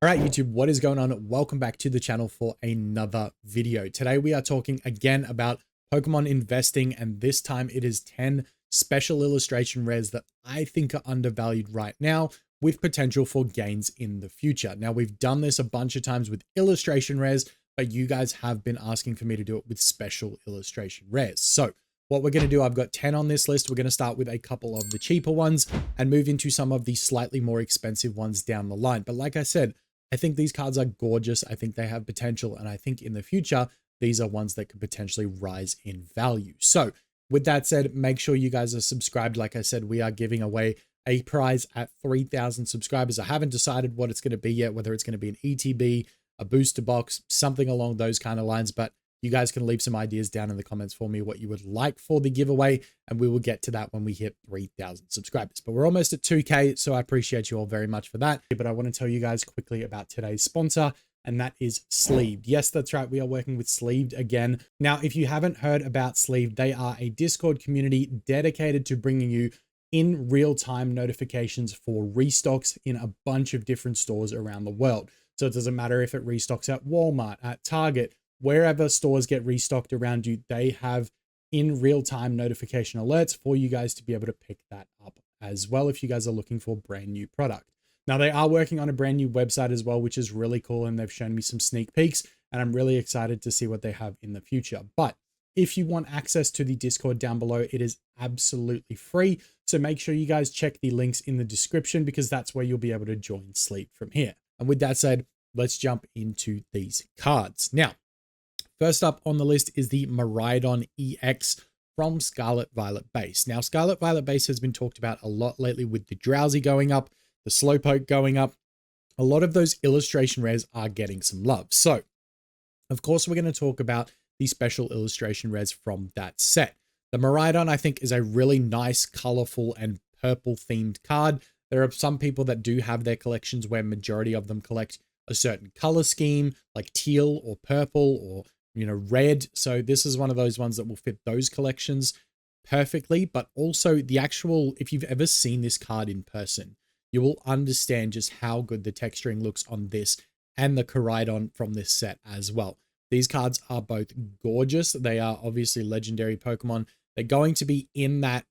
All right, YouTube, what is going on? Welcome back to the channel for another video. Today, we are talking again about Pokemon investing, and this time it is 10 special illustration rares that I think are undervalued right now with potential for gains in the future. Now, we've done this a bunch of times with illustration rares, but you guys have been asking for me to do it with special illustration rares. So what we're going to do, I've got 10 on this list. We're going to start with a couple of the cheaper ones and move into some of the slightly more expensive ones down the line. But like I said, I think these cards are gorgeous. I think they have potential. And I think in the future, these are ones that could potentially rise in value. So with that said, make sure you guys are subscribed. Like I said, we are giving away a prize at 3,000 subscribers. I haven't decided what it's going to be yet, whether it's going to be an ETB, a booster box, something along those kind of lines. But you guys can leave some ideas down in the comments for me what you would like for the giveaway, and we will get to that when we hit 3,000 subscribers. But we're almost at 2K, so I appreciate you all very much for that. But I want to tell you guys quickly about today's sponsor, and that is Sleeved. Yes, that's right. We are working with Sleeved again. Now, if you haven't heard about Sleeved, they are a Discord community dedicated to bringing you in real-time notifications for restocks in a bunch of different stores around the world. So it doesn't matter if it restocks at Walmart, at Target, wherever stores get restocked around you, they have in real-time notification alerts for you guys to be able to pick that up as well if you guys are looking for brand new product. Now, they are working on a brand new website as well, which is really cool, and they've shown me some sneak peeks, and I'm really excited to see what they have in the future. But if you want access to the Discord down below, it is absolutely free. So make sure you guys check the links in the description because that's where you'll be able to join Sleep from here. And with that said, let's jump into these cards. Now, first up on the list is the Miraidon EX from Scarlet Violet Base. Now, Scarlet Violet Base has been talked about a lot lately with the Drowsy going up, the Slowpoke going up. A lot of those illustration rares are getting some love. So, of course, we're going to talk about the special illustration rares from that set. The Miraidon, I think, is a really nice, colorful, and purple-themed card. There are some people that do have their collections where majority of them collect a certain color scheme, like teal or purple or red. So this is one of those ones that will fit those collections perfectly. But also the actual, if you've ever seen this card in person, you will understand just how good the texturing looks on this and the Koraidon from this set as well. These cards are both gorgeous. They are obviously legendary Pokemon. They're going to be in that,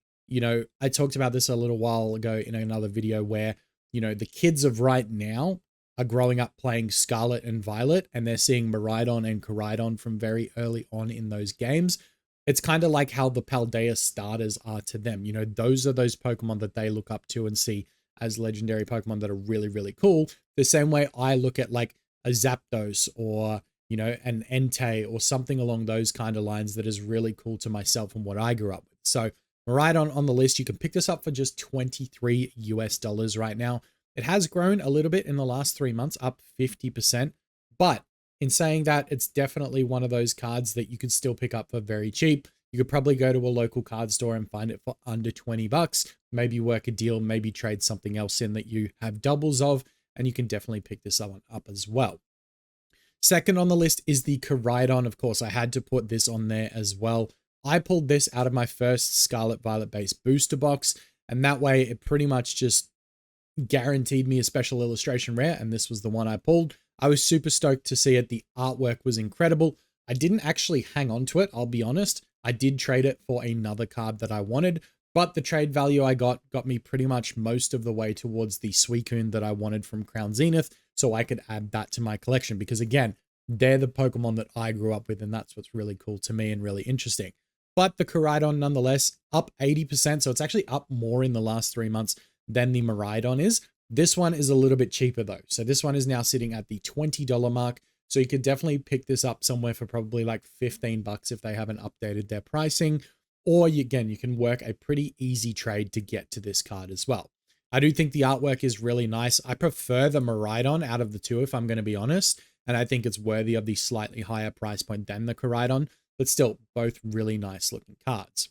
I talked about this a little while ago in another video where, the kids of right now are growing up playing Scarlet and Violet, and they're seeing Miraidon and Koraidon from very early on in those games. It's kind of like how the Paldea starters are to them. Those are those Pokemon that they look up to and see as legendary Pokemon that are really, really cool. The same way I look at like a Zapdos or, an Entei or something along those kind of lines that is really cool to myself and what I grew up with. So Miraidon on the list, you can pick this up for just $23 US right now. It has grown a little bit in the last 3 months, up 50%. But in saying that, it's definitely one of those cards that you could still pick up for very cheap. You could probably go to a local card store and find it for under 20 bucks. Maybe work a deal, maybe trade something else in that you have doubles of, and you can definitely pick this one up as well. Second on the list is the Koraidon. Of course, I had to put this on there as well. I pulled this out of my first Scarlet Violet base booster box, and that way it pretty much just guaranteed me a special illustration rare, and this was the one I pulled. I was super stoked to see it. The artwork was incredible. I didn't actually hang on to it, I'll be honest. I did trade it for another card that I wanted, but the trade value I got me pretty much most of the way towards the Suicune that I wanted from Crown Zenith, so I could add that to my collection because, again, they're the Pokemon that I grew up with, and that's what's really cool to me and really interesting. But the Koraidon, nonetheless, up 80%, so it's actually up more in the last 3 months than the Miraidon is. This one is a little bit cheaper though. So this one is now sitting at the $20 mark. So you could definitely pick this up somewhere for probably like 15 bucks if they haven't updated their pricing. Or again, you can work a pretty easy trade to get to this card as well. I do think the artwork is really nice. I prefer the Miraidon out of the two, if I'm going to be honest. And I think it's worthy of the slightly higher price point than the Koraidon, but still both really nice looking cards.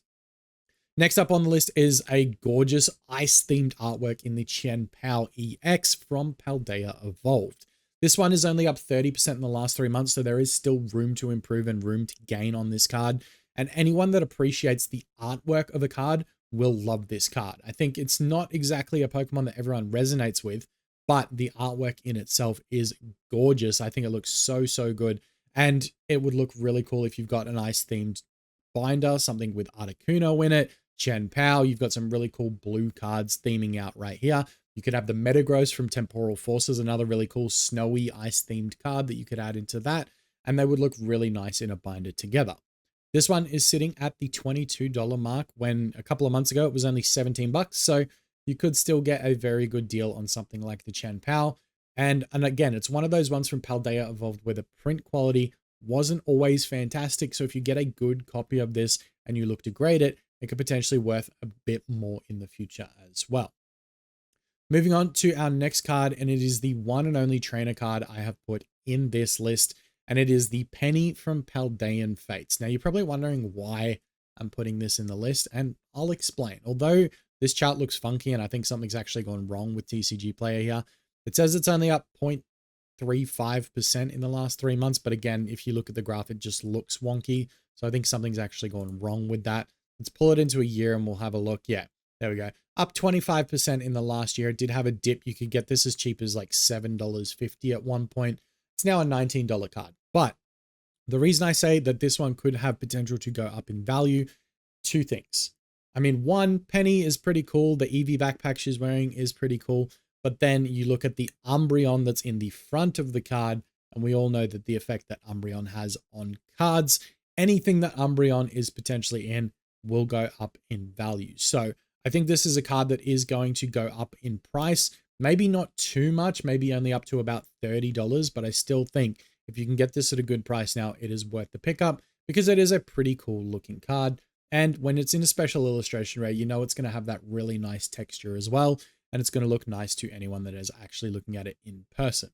Next up on the list is a gorgeous ice-themed artwork in the Chien-Pao EX from Paldea Evolved. This one is only up 30% in the last 3 months, so there is still room to improve and room to gain on this card. And anyone that appreciates the artwork of a card will love this card. I think it's not exactly a Pokemon that everyone resonates with, but the artwork in itself is gorgeous. I think it looks so, so good. And it would look really cool if you've got a nice themed binder, something with Articuno in it, Chen Pao. You've got some really cool blue cards theming out right here. You could have the Metagross from Temporal Forces, another really cool snowy ice themed card that you could add into that. And they would look really nice in a binder together. This one is sitting at the $22 mark when a couple of months ago it was only 17 bucks. So you could still get a very good deal on something like the Chen Pao. And again, it's one of those ones from Paldea Evolved where the print quality wasn't always fantastic. So if you get a good copy of this and you look to grade it, it could potentially worth a bit more in the future as well. Moving on to our next card, and it is the one and only trainer card I have put in this list, and it is the Penny from Paldean Fates. Now, you're probably wondering why I'm putting this in the list, and I'll explain. Although this chart looks funky, and I think something's actually gone wrong with TCG Player here, it says it's only up 0.35% in the last 3 months, but again, if you look at the graph, it just looks wonky. So I think something's actually gone wrong with that. Let's pull it into a year and we'll have a look. Yeah, there we go. Up 25% in the last year. It did have a dip. You could get this as cheap as like $7.50 at one point. It's now a $19 card. But the reason I say that this one could have potential to go up in value, two things. I mean, one, Penny is pretty cool. The Eevee backpack she's wearing is pretty cool. But then you look at the Umbreon that's in the front of the card, and we all know that the effect that Umbreon has on cards, anything that Umbreon is potentially in will go up in value. So I think this is a card that is going to go up in price. Maybe not too much, maybe only up to about $30, but I still think if you can get this at a good price now, it is worth the pickup because it is a pretty cool looking card. And when it's in a special illustration rare, you know it's going to have that really nice texture as well. And it's going to look nice to anyone that is actually looking at it in person.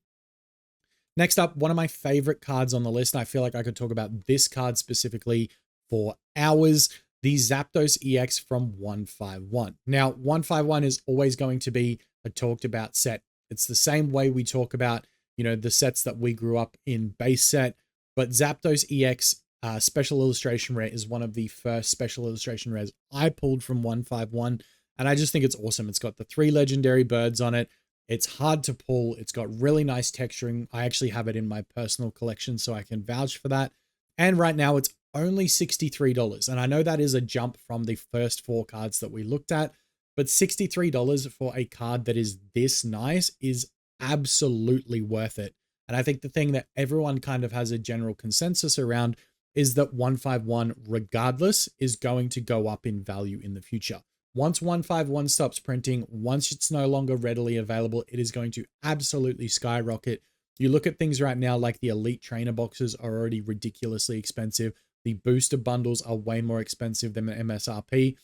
Next up, one of my favorite cards on the list, and I feel like I could talk about this card specifically for hours, the Zapdos EX from 151. Now, 151 is always going to be a talked about set. It's the same way we talk about, you know, the sets that we grew up in base set, but Zapdos EX special illustration rare is one of the first special illustration rares I pulled from 151. And I just think it's awesome. It's got the 3 legendary birds on it. It's hard to pull. It's got really nice texturing. I actually have it in my personal collection, so I can vouch for that. And right now it's only $63. And I know that is a jump from the first 4 cards that we looked at, but $63 for a card that is this nice is absolutely worth it. And I think the thing that everyone kind of has a general consensus around is that 151, regardless, is going to go up in value in the future. Once 151 stops printing, once it's no longer readily available, it is going to absolutely skyrocket. You look at things right now like the Elite Trainer boxes are already ridiculously expensive. The booster bundles are way more expensive than the MSRP.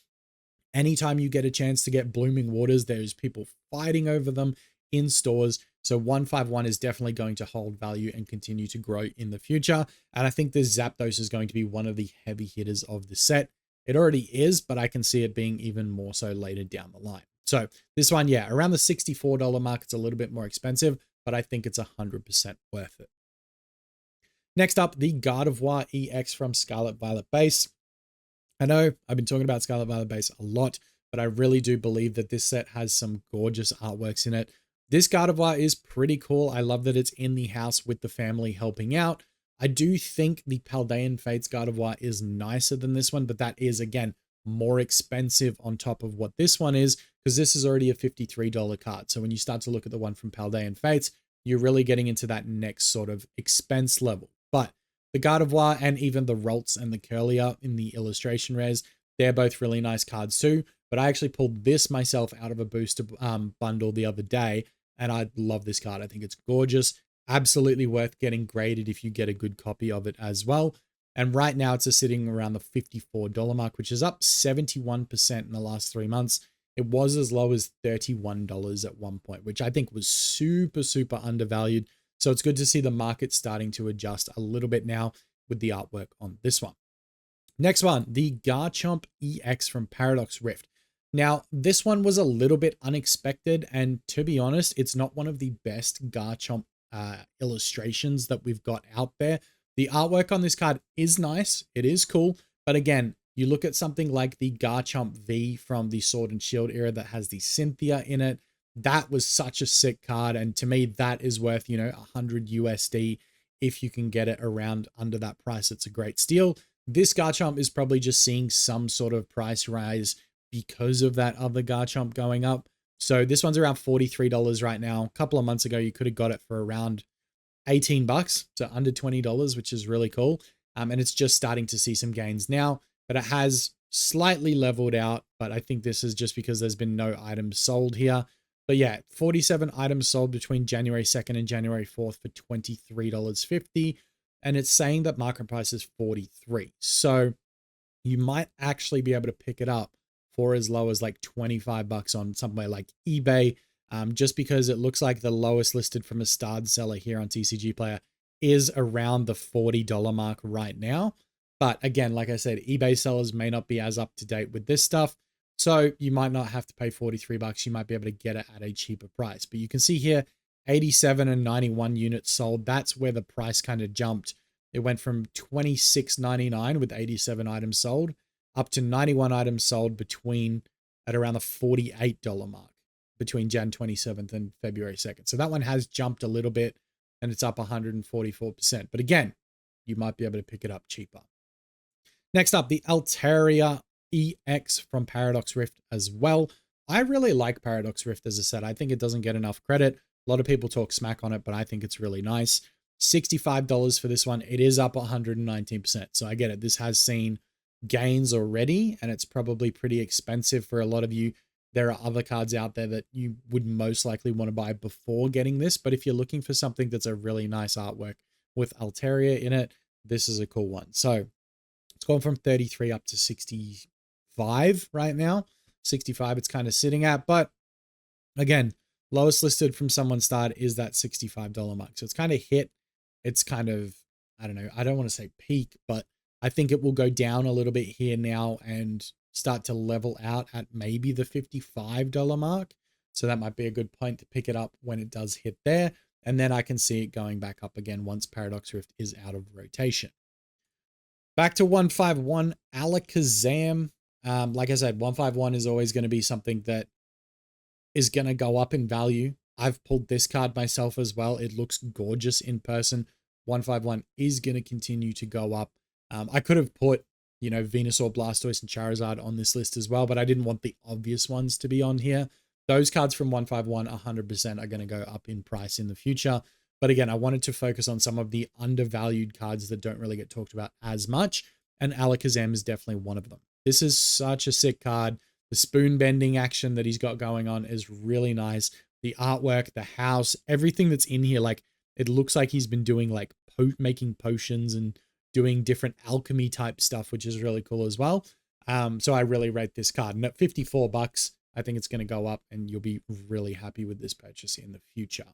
Anytime you get a chance to get Blooming Waters, there's people fighting over them in stores. So 151 is definitely going to hold value and continue to grow in the future. And I think this Zapdos is going to be one of the heavy hitters of the set. It already is, but I can see it being even more so later down the line. So this one, yeah, around the $64 mark, it's a little bit more expensive, but I think it's 100% worth it. Next up, the Gardevoir EX from Scarlet Violet Base. I know I've been talking about Scarlet Violet Base a lot, but I really do believe that this set has some gorgeous artworks in it. This Gardevoir is pretty cool. I love that it's in the house with the family helping out. I do think the Paldean Fates Gardevoir is nicer than this one, but that is, again, more expensive on top of what this one is, because this is already a $53 card. So when you start to look at the one from Paldean Fates, you're really getting into that next sort of expense level. But the Gardevoir and even the Ralts and the Curlier in the illustration rares, they're both really nice cards too. But I actually pulled this myself out of a booster bundle the other day, and I love this card. I think it's gorgeous. Absolutely worth getting graded if you get a good copy of it as well. And right now it's sitting around the $54 mark, which is up 71% in the last 3 months. It was as low as $31 at one point, which I think was super, super undervalued. So it's good to see the market starting to adjust a little bit now with the artwork on this one. Next one, the Garchomp EX from Paradox Rift. Now, this one was a little bit unexpected, and to be honest, it's not one of the best Garchomp illustrations that we've got out there. The artwork on this card is nice. It is cool. But again, you look at something like the Garchomp V from the Sword and Shield era that has the Cynthia in it. that was such a sick card. And to me, that is worth, 100 USD. If you can get it around under that price, it's a great steal. This Garchomp is probably just seeing some sort of price rise because of that other Garchomp going up. So this one's around $43 right now. A couple of months ago, you could have got it for around 18 bucks, so under $20, which is really cool. And it's just starting to see some gains now, but it has slightly leveled out. But I think this is just because there's been no items sold here. But yeah, 47 items sold between January 2nd and January 4th for $23.50. And it's saying that market price is 43. So you might actually be able to pick it up for as low as like 25 bucks on somewhere like eBay. Just because it looks like the lowest listed from a starred seller here on TCG Player is around the $40 mark right now. But again, like I said, eBay sellers may not be as up to date with this stuff. So you might not have to pay 43 bucks. You might be able to get it at a cheaper price. But you can see here, 87 and 91 units sold. That's where the price kind of jumped. It went from $26.99 with 87 items sold up to 91 items sold at around the $48 mark between Jan 27th and February 2nd. So that one has jumped a little bit and it's up 144%. But again, you might be able to pick it up cheaper. Next up, the Altaria EX from Paradox Rift as well. I really like Paradox Rift, as I said. I think it doesn't get enough credit. A lot of people talk smack on it, but I think it's really nice. $65 for this one. It is up 119%. So I get it. This has seen gains already, and it's probably pretty expensive for a lot of you. There are other cards out there that you would most likely want to buy before getting this. But if you're looking for something that's a really nice artwork with Altaria in it, this is a cool one. So it's gone from 33 up to 65 right now. 65 it's kind of sitting at. But again, lowest listed from someone starred is that $65 mark. So it's kind of hit. It's kind of, I don't know, I don't want to say peak, but I think it will go down a little bit here now and start to level out at maybe the $55 mark. So that might be a good point to pick it up when it does hit there. And then I can see it going back up again once Paradox Rift is out of rotation. Back to 151, Alakazam. Like I said, 151 is always going to be something that is going to go up in value. I've pulled this card myself as well. It looks gorgeous in person. 151 is going to continue to go up. I could have put, Venusaur, Blastoise, and Charizard on this list as well, but I didn't want the obvious ones to be on here. Those cards from 151 100% are going to go up in price in the future. But again, I wanted to focus on some of the undervalued cards that don't really get talked about as much, and Alakazam is definitely one of them. This is such a sick card. The spoon bending action that he's got going on is really nice. The artwork, the house, everything that's in here, like it looks like he's been doing like making potions and doing different alchemy type stuff, which is really cool as well. So I really rate this card. And at 54 bucks, I think it's going to go up and you'll be really happy with this purchase in the future.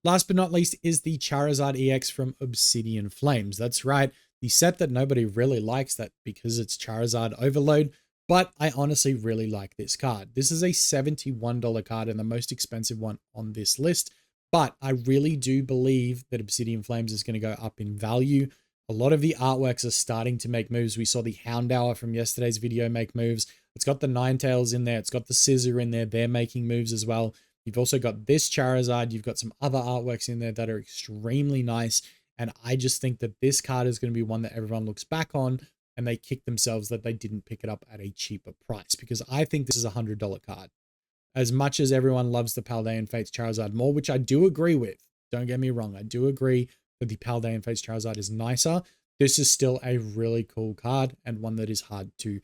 Last but not least is the Charizard EX from Obsidian Flames. That's right, the set that nobody really likes that because it's Charizard Overload, but I honestly really like this card. This is a $71 card and the most expensive one on this list, but I really do believe that Obsidian Flames is going to go up in value. A lot of the artworks are starting to make moves. We saw the Houndour from yesterday's video make moves. It's got the Ninetales in there. It's got the Scizor in there. They're making moves as well. You've also got this Charizard. You've got some other artworks in there that are extremely nice. And I just think that this card is going to be one that everyone looks back on and they kick themselves that they didn't pick it up at a cheaper price, because I think this is a $100 card. As much as everyone loves the Paldean Fates Charizard more, which I do agree with, don't get me wrong, I do agree that the Paldean Fates Charizard is nicer. This is still a really cool card and one that is hard to,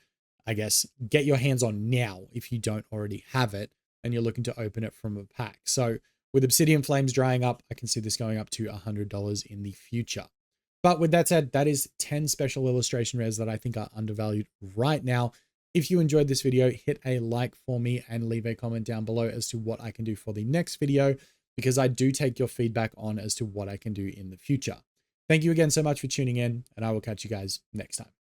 I guess, get your hands on now if you don't already have it and you're looking to open it from a pack. So with Obsidian Flames drying up, I can see this going up to $100 in the future. But with that said, that is 10 special illustration rares that I think are undervalued right now. If you enjoyed this video, hit a like for me and leave a comment down below as to what I can do for the next video, because I do take your feedback on as to what I can do in the future. Thank you again so much for tuning in, and I will catch you guys next time.